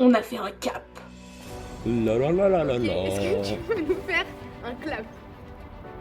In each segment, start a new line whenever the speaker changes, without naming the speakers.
On a fait un cap.
La la la la la la.
Est-ce que tu peux nous faire un clap?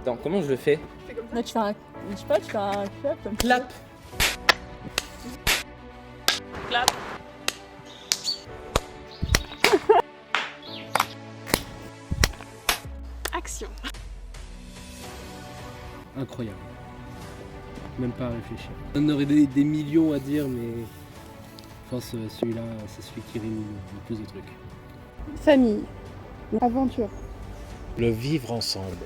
Attends, comment je le fais?
Tu fais comme ça?
Là, tu fais un. Je sais pas, tu fais un clap comme ça.
Clap.
Clap. Action.
Incroyable. Même pas à réfléchir. On aurait des millions à dire, mais je pense que celui-là, c'est celui qui réunit le plus de trucs.
Famille. Aventure.
Le vivre ensemble.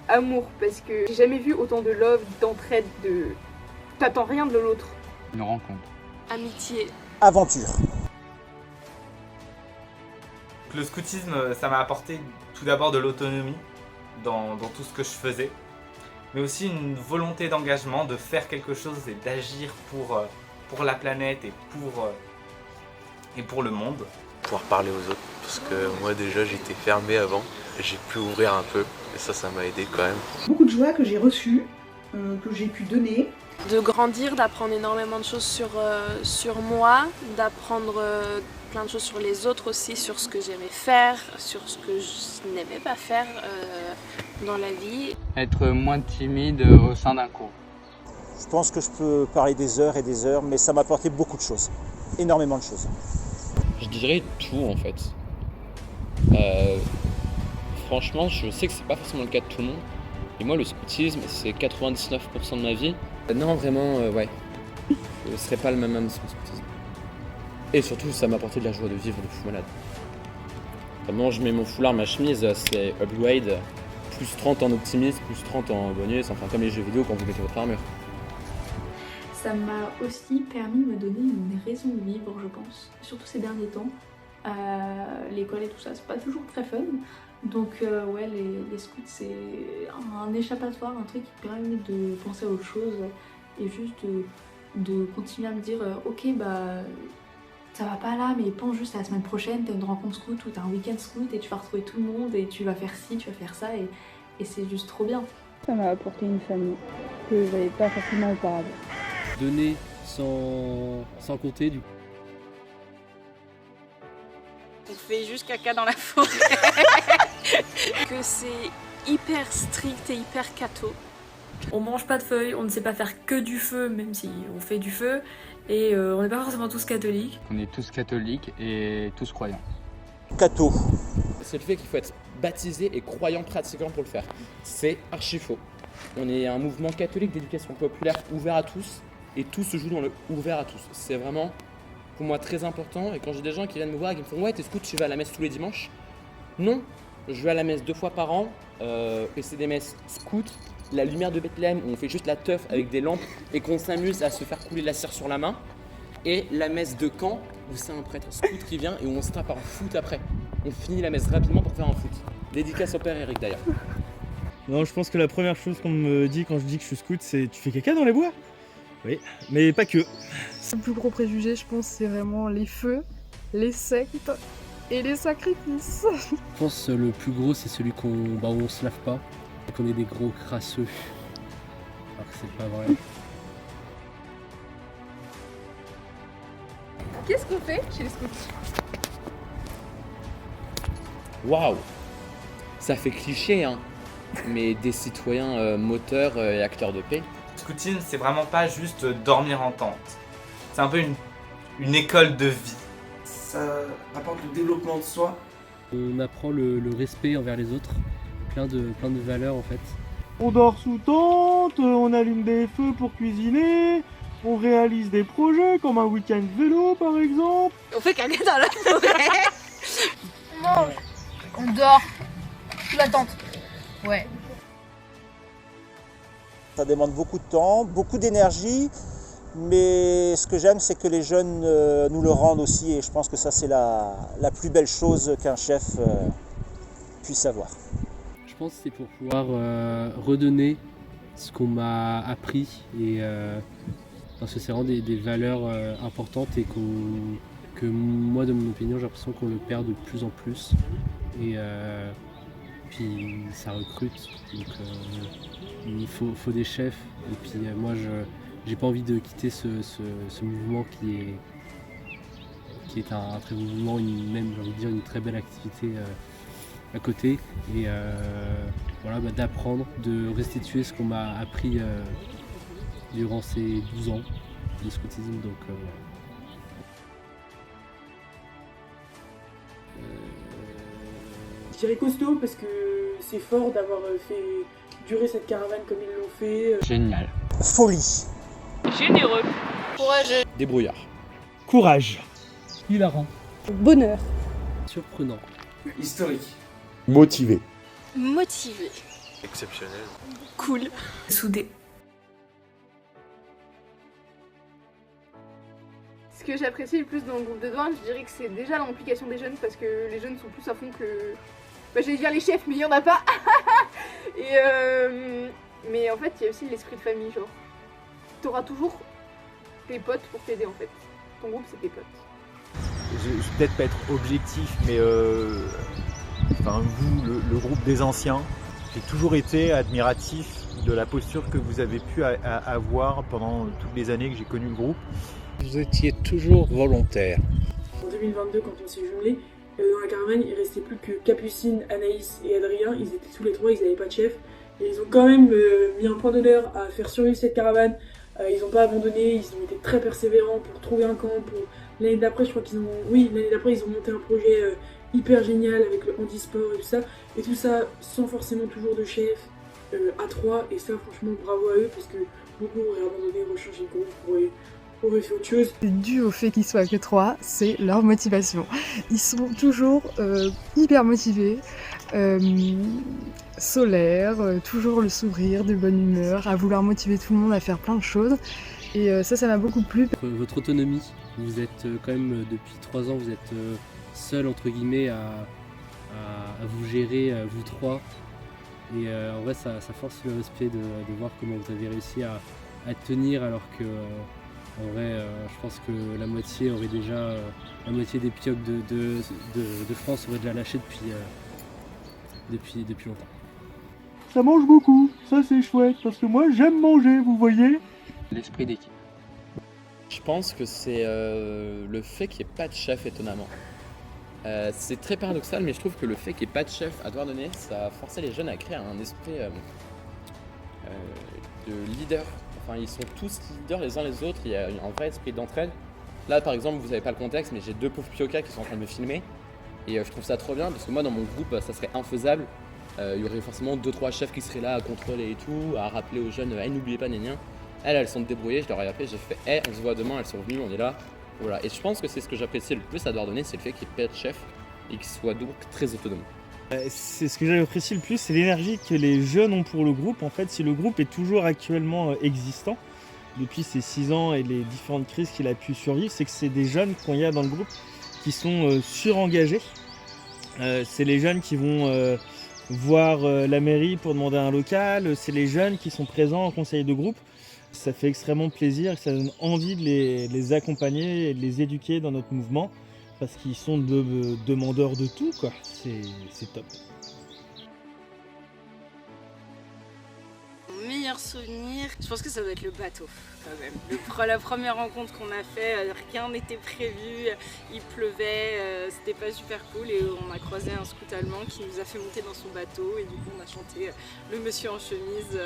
Amour, parce que j'ai jamais vu autant de love, d'entraide, de... T'attends rien de l'autre.
Une rencontre.
Amitié.
Aventure.
Le scoutisme, ça m'a apporté tout d'abord de l'autonomie dans tout ce que je faisais, mais aussi une volonté d'engagement, de faire quelque chose et d'agir pour la planète et pour le monde.
Pouvoir parler aux autres, parce que moi déjà j'étais fermé avant, j'ai pu ouvrir un peu, et ça m'a aidé quand même.
Beaucoup de joie que j'ai reçue, que j'ai pu donner.
De grandir, d'apprendre énormément de choses sur moi, d'apprendre plein de choses sur les autres aussi, sur ce que j'aimais faire, sur ce que je n'aimais pas faire dans la vie.
Être moins timide au sein d'un cours.
Je pense que je peux parler des heures et des heures, mais ça m'a apporté beaucoup de choses, énormément de choses.
Je dirais tout en fait. Franchement, je sais que c'est pas forcément le cas de tout le monde. Et moi, le scoutisme, c'est 99% de ma vie. Non, vraiment, ouais. Je serais pas le même homme sans le scoutisme. Et surtout, ça m'a apporté de la joie de vivre de fou malade. Vraiment, je mets mon foulard, ma chemise, c'est upgrade. Plus 30 en optimisme, plus 30 en bonus, enfin comme les jeux vidéo quand vous mettez votre armure.
Ça m'a aussi permis de me donner une raison de vivre, je pense. Surtout ces derniers temps. L'école et tout ça, c'est pas toujours très fun. Donc ouais, les scouts, c'est un échappatoire, un truc qui permet de penser à autre chose et juste de continuer à me dire ok, bah ça va pas là, mais pense juste à la semaine prochaine, t'as une rencontre scout ou t'as un week-end scout et tu vas retrouver tout le monde et tu vas faire ci, tu vas faire ça et c'est juste trop bien.
Ça m'a apporté une famille que j'avais pas forcément auparavant.
Donner sans compter, du coup.
On fait juste caca dans la forêt. Que c'est hyper strict et hyper catho.
On mange pas de feuilles, on ne sait pas faire que du feu, même si on fait du feu. Et on n'est pas forcément tous catholiques.
On est tous catholiques et tous croyants.
Catho.
C'est le fait qu'il faut être baptisé et croyant pratiquant pour le faire. C'est archi faux. On est un mouvement catholique d'éducation populaire ouvert à tous et tout se joue dans le ouvert à tous. C'est vraiment pour moi très important et quand j'ai des gens qui viennent me voir et qui me font « Ouais, t'es scout, tu vas à la messe tous les dimanches ?» Non, je vais à la messe 2 fois par an et c'est des messes scouts, la lumière de Bethléem où on fait juste la teuf avec des lampes et qu'on s'amuse à se faire couler la cire sur la main et la messe de Caen où c'est un prêtre scout qui vient et où on se tape en foot après. On finit la messe rapidement pour faire un foot. Dédicace au père Eric d'ailleurs.
Non, je pense que la première chose qu'on me dit quand je dis que je suis scout, c'est « Tu fais caca dans les bois ?» Oui, mais pas que.
Le plus gros préjugé, je pense, c'est vraiment les feux, les sectes et les sacrifices.
Je pense que le plus gros, c'est celui où on se lave pas, et qu'on est des gros crasseux. Alors que c'est pas vrai.
Qu'est-ce qu'on fait chez les scouts?
Waouh! Ça fait cliché, hein, mais des citoyens moteurs et acteurs de paix.
Le scoutisme, c'est vraiment pas juste dormir en tente. C'est un peu une école de vie.
Ça apporte le développement de soi.
On apprend le respect envers les autres, plein de valeurs en fait.
On dort sous tente, on allume des feux pour cuisiner, on réalise des projets comme un week-end vélo par exemple.
On fait caca dans la forêt.
On mange, on dort, sous la tente. Ouais.
Ça demande beaucoup de temps, beaucoup d'énergie, mais ce que j'aime, c'est que les jeunes nous le rendent aussi, et je pense que ça, c'est la plus belle chose qu'un chef puisse avoir.
Je pense que c'est pour pouvoir redonner ce qu'on m'a appris, et parce que c'est vraiment des valeurs importantes et que moi, de mon opinion, j'ai l'impression qu'on le perd de plus en plus. Et puis ça recrute, donc il faut des chefs. Et puis moi, j'ai pas envie de quitter ce mouvement qui qui est un très beau mouvement, même j'ai envie de dire une très belle activité à côté. Et voilà, d'apprendre, de restituer ce qu'on m'a appris durant ces 12 ans de scoutisme. Donc,
Je dirais costaud parce que c'est fort d'avoir fait durer cette caravane comme ils l'ont fait.
Génial.
Folie.
Généreux. Courageux.
Débrouillard.
Courage.
Hilarant. Bonheur.
Surprenant.
Historique.
Motivé.
Motivé.
Exceptionnel.
Cool.
Soudé.
Ce que j'apprécie le plus dans le groupe de douane, je dirais que c'est déjà l'implication des jeunes parce que les jeunes sont plus à fond que... j'allais dire les chefs, mais il n'y en a pas. Mais en fait, il y a aussi l'esprit de famille, genre. T'auras toujours tes potes pour t'aider en fait. Ton groupe, c'est tes potes.
Je vais peut-être pas être objectif, mais vous, le groupe des anciens, j'ai toujours été admiratif de la posture que vous avez pu avoir pendant toutes les années que j'ai connu le groupe.
Vous étiez toujours volontaire.
En 2022, quand on s'est jumelés, dans la caravane, il restait plus que Capucine, Anaïs et Adrien. Ils étaient tous les trois, ils n'avaient pas de chef. Et ils ont quand même mis un point d'honneur à faire survivre cette caravane. Ils n'ont pas abandonné, ils ont été très persévérants pour trouver un camp. L'année d'après, je crois qu'ils ont... Oui, l'année d'après, ils ont monté un projet hyper génial avec le handisport et tout ça. Et tout ça sans forcément toujours de chef, à 3. Et ça, franchement, bravo à eux, parce que beaucoup auraient abandonné, rechangé de groupe, auraient fait autre chose.
C'est dû au fait qu'ils soient que 3, c'est leur motivation. Ils sont toujours hyper motivés, solaires, toujours le sourire, de bonne humeur, à vouloir motiver tout le monde à faire plein de choses. Et ça m'a beaucoup plu.
Votre autonomie, vous êtes quand même depuis 3 ans, vous êtes seul entre guillemets à vous gérer, vous trois. Et en vrai, ça force le respect de voir comment vous avez réussi à tenir alors que en vrai, je pense que la moitié des pioques de France aurait déjà lâché depuis longtemps.
Ça mange beaucoup, ça c'est chouette, parce que moi j'aime manger, vous voyez.
L'esprit d'équipe.
Je pense que c'est le fait qu'il n'y ait pas de chef, étonnamment. C'est très paradoxal, mais je trouve que le fait qu'il n'y ait pas de chef à Douarnenez, ça a forcé les jeunes à créer un esprit de leader. Enfin, ils sont tous leaders les uns les autres, il y a un vrai esprit d'entraide. Là, par exemple, vous n'avez pas le contexte, mais j'ai 2 pauvres piokas qui sont en train de me filmer. Et je trouve ça trop bien, parce que moi, dans mon groupe, ça serait infaisable. Il y aurait forcément 2-3 chefs qui seraient là à contrôler et tout, à rappeler aux jeunes, hey, n'oubliez pas, nénien. Elles sont débrouillées, je leur ai appelé, j'ai fait, hey, on se voit demain, elles sont venues, on est là. Voilà. Et je pense que c'est ce que j'apprécie le plus à Douarnenez, c'est le fait qu'il n'y ait pas de chef et qu'il soit donc très autonome.
C'est ce que j'apprécie le plus, c'est l'énergie que les jeunes ont pour le groupe. En fait, si le groupe est toujours actuellement existant, depuis ces 6 ans et les différentes crises qu'il a pu survivre, c'est que c'est des jeunes qu'on y a dans le groupe qui sont surengagés. C'est les jeunes qui vont voir la mairie pour demander un local, c'est les jeunes qui sont présents en conseil de groupe. Ça fait extrêmement plaisir et ça donne envie de les accompagner et de les éduquer dans notre mouvement parce qu'ils sont demandeurs de tout, quoi. C'est top.
Mon meilleur souvenir, je pense que ça doit être le bateau quand même. La première rencontre qu'on a fait, rien n'était prévu, il pleuvait, c'était pas super cool et on a croisé un scout allemand qui nous a fait monter dans son bateau et du coup on a chanté le monsieur en chemise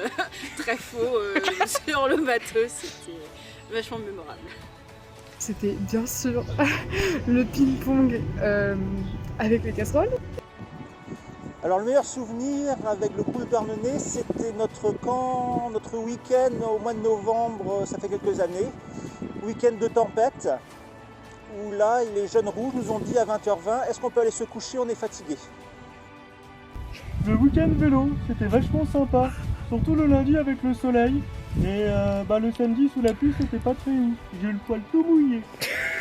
très faux sur le bateau, c'était vachement mémorable.
C'était bien sûr le ping-pong avec les casseroles.
Alors le meilleur souvenir avec le groupe de Douarnenez, c'était notre camp, notre week-end au mois de novembre, ça fait quelques années. Week-end de tempête, où là les jeunes rouges nous ont dit à 20h20, est-ce qu'on peut aller se coucher, on est fatigué.
Le week-end vélo, c'était vachement sympa, surtout le lundi avec le soleil. Et le samedi sous la pluie, c'était pas très ouf, j'ai eu le poil tout mouillé.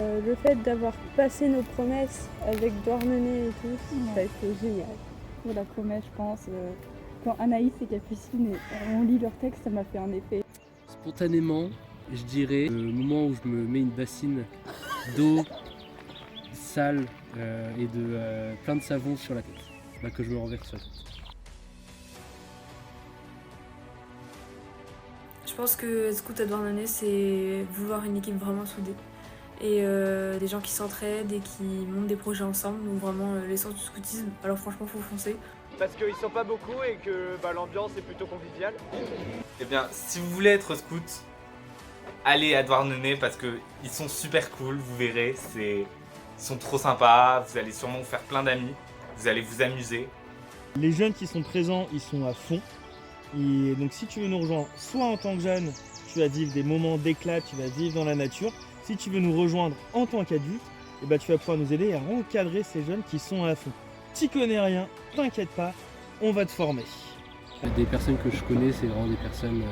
Le fait d'avoir passé nos promesses avec Douarnenez et tout, ça a été génial. Pour la promesse, je pense, quand Anaïs et Capucine ont lu leur texte, ça m'a fait un effet.
Spontanément, je dirais le moment où je me mets une bassine d'eau sale et de plein de savon sur la tête, que je me renverse sur la tête.
Je pense que être scout à Douarnenez, c'est vouloir une équipe vraiment soudée. et des gens qui s'entraident et qui montent des projets ensemble. Donc vraiment l'essence du scoutisme. Alors franchement, faut foncer.
Parce qu'ils sont pas beaucoup et que l'ambiance est plutôt conviviale.
Eh bien, si vous voulez être scout, allez à Douarnenez parce qu'ils sont super cool, vous verrez, ils sont trop sympas, vous allez sûrement vous faire plein d'amis, vous allez vous amuser.
Les jeunes qui sont présents, ils sont à fond. Et donc si tu veux nous rejoindre, soit en tant que jeune, tu vas vivre des moments d'éclat, tu vas vivre dans la nature. Si tu veux nous rejoindre en tant qu'adulte, eh ben, tu vas pouvoir nous aider à encadrer ces jeunes qui sont à fond. Tu connais rien, t'inquiète pas, on va te former.
Des personnes que je connais, c'est vraiment des personnes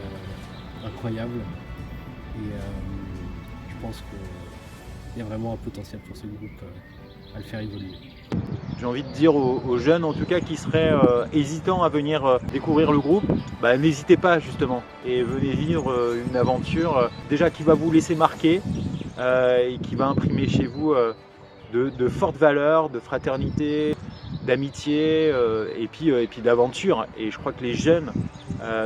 incroyables. Et je pense qu'il y a vraiment un potentiel pour ce groupe à le faire évoluer.
J'ai envie de dire aux jeunes, en tout cas, qui seraient hésitants à venir découvrir le groupe, n'hésitez pas justement et venez vivre une aventure déjà qui va vous laisser marquer et qui va imprimer chez vous de fortes valeurs, de fraternité, d'amitié et puis d'aventure. Et je crois que les jeunes,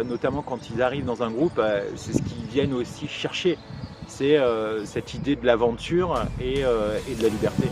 notamment quand ils arrivent dans un groupe, c'est ce qu'ils viennent aussi chercher. C'est cette idée de l'aventure et de la liberté.